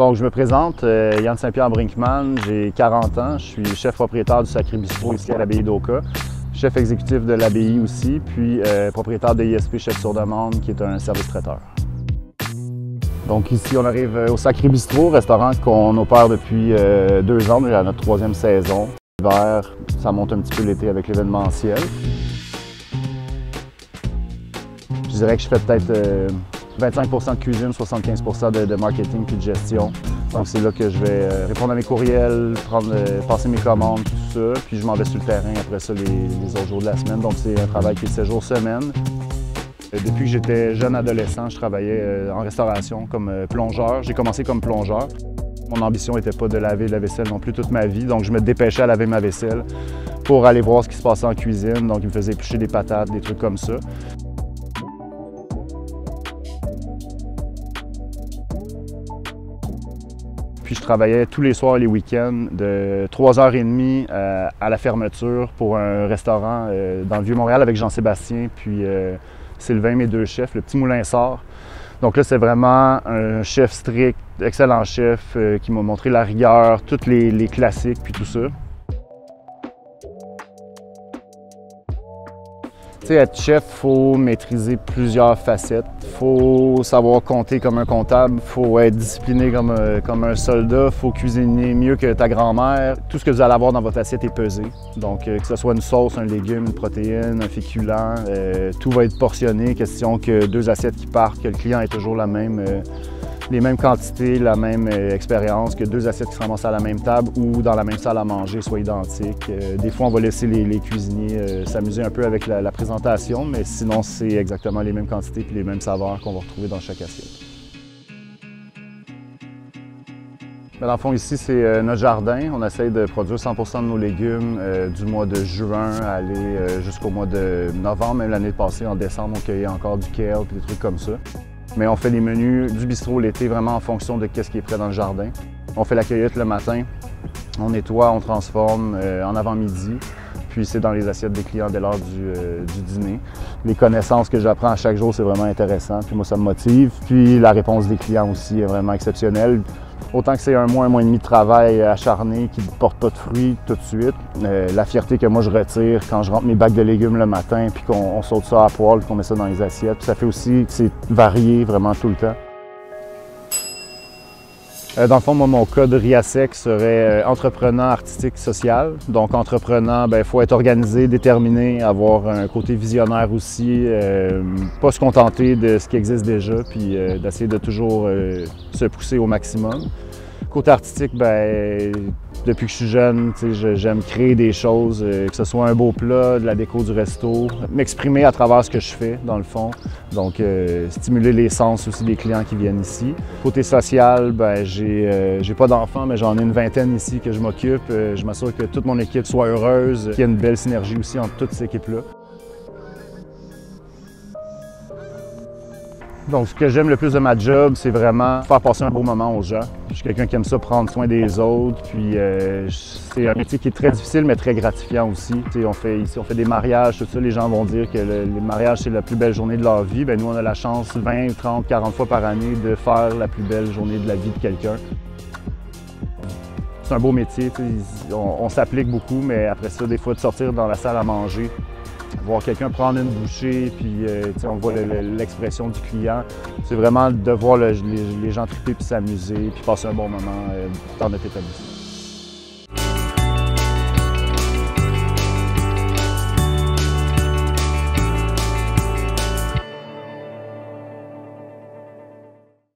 Donc, je me présente, Yann Saint-Pierre-Brinkman, j'ai 40 ans, je suis chef propriétaire du Sacré Bistrot ici à l'Abbaye d'Oka, chef exécutif de l'Abbaye aussi, puis propriétaire de ISP Chef sur demande, qui est un service traiteur. Donc ici, on arrive au Sacré Bistrot, restaurant qu'on opère depuis 2 ans, déjà notre 3e saison. L'hiver, ça monte un petit peu l'été avec l'événementiel. Je dirais que je fais peut-être 25% de cuisine, 75% de marketing puis de gestion. Donc c'est là que je vais répondre à mes courriels, passer mes commandes, tout ça. Puis je m'en vais sur le terrain après ça les autres jours de la semaine. Donc c'est un travail qui est 7 jours semaine. Depuis que j'étais jeune adolescent, je travaillais en restauration comme plongeur. J'ai commencé comme plongeur. Mon ambition n'était pas de laver la vaisselle non plus toute ma vie, donc je me dépêchais à laver ma vaisselle pour aller voir ce qui se passait en cuisine. Donc il me faisait éplucher des patates, des trucs comme ça. Puis je travaillais tous les soirs et les week-ends de 3h30 à la fermeture pour un restaurant dans le Vieux-Montréal avec Jean-Sébastien puis Sylvain, mes 2 chefs, le Petit Moulin Sort. Donc là, c'est vraiment un chef strict, excellent chef qui m'a montré la rigueur, tous les classiques puis tout ça. Tu sais, être chef, il faut maîtriser plusieurs facettes. Il faut savoir compter comme un comptable, il faut être discipliné comme un soldat, il faut cuisiner mieux que ta grand-mère. Tout ce que vous allez avoir dans votre assiette est pesé. Donc, que ce soit une sauce, un légume, une protéine, un féculent, tout va être portionné. Question que 2 assiettes qui partent, que le client ait toujours les mêmes quantités, la même expérience, que 2 assiettes qui se ramassent à la même table ou dans la même salle à manger soient identiques. Des fois, on va laisser les cuisiniers s'amuser un peu avec la présentation, mais sinon, c'est exactement les mêmes quantités et les mêmes saveurs qu'on va retrouver dans chaque assiette. Dans le fond, ici, c'est notre jardin. On essaye de produire 100% de nos légumes du mois de juin à aller jusqu'au mois de novembre. Même l'année passée, en décembre, on cueillait encore du kale et des trucs comme ça. Mais on fait les menus du bistrot l'été vraiment en fonction de ce qui est prêt dans le jardin. On fait la cueillette le matin, on nettoie, on transforme en avant-midi, puis c'est dans les assiettes des clients dès l'heure du dîner. Les connaissances que j'apprends à chaque jour, c'est vraiment intéressant, puis moi ça me motive. Puis la réponse des clients aussi est vraiment exceptionnelle. Autant que c'est un mois et demi de travail acharné qui ne porte pas de fruits tout de suite, la fierté que moi je retire quand je rentre mes bacs de légumes le matin puis qu'on saute ça à poêle puis qu'on met ça dans les assiettes, puis ça fait aussi que c'est varié vraiment tout le temps. Dans le fond, moi, mon code RIASEC serait entreprenant artistique social. Donc, entreprenant, il faut être organisé, déterminé, avoir un côté visionnaire aussi, pas se contenter de ce qui existe déjà, puis d'essayer de toujours se pousser au maximum. Côté artistique, depuis que je suis jeune, j'aime créer des choses, que ce soit un beau plat, de la déco du resto, m'exprimer à travers ce que je fais, dans le fond. Donc, stimuler les sens aussi des clients qui viennent ici. Côté social, j'ai pas d'enfants, mais j'en ai une vingtaine ici que je m'occupe. Je m'assure que toute mon équipe soit heureuse, qu'il y ait une belle synergie aussi entre toutes ces équipes-là. Donc, ce que j'aime le plus de ma job, c'est vraiment faire passer un beau moment aux gens. Je suis quelqu'un qui aime ça prendre soin des autres, puis c'est un métier qui est très difficile, mais très gratifiant aussi. On fait des mariages, tout ça, les gens vont dire que les mariages, c'est la plus belle journée de leur vie. Nous, on a la chance 20, 30, 40 fois par année de faire la plus belle journée de la vie de quelqu'un. C'est un beau métier, on s'applique beaucoup, mais après ça, des fois, de sortir dans la salle à manger, voir quelqu'un prendre une bouchée, puis on voit l'expression du client. C'est vraiment de voir les gens triper puis s'amuser, puis passer un bon moment dans notre établissement.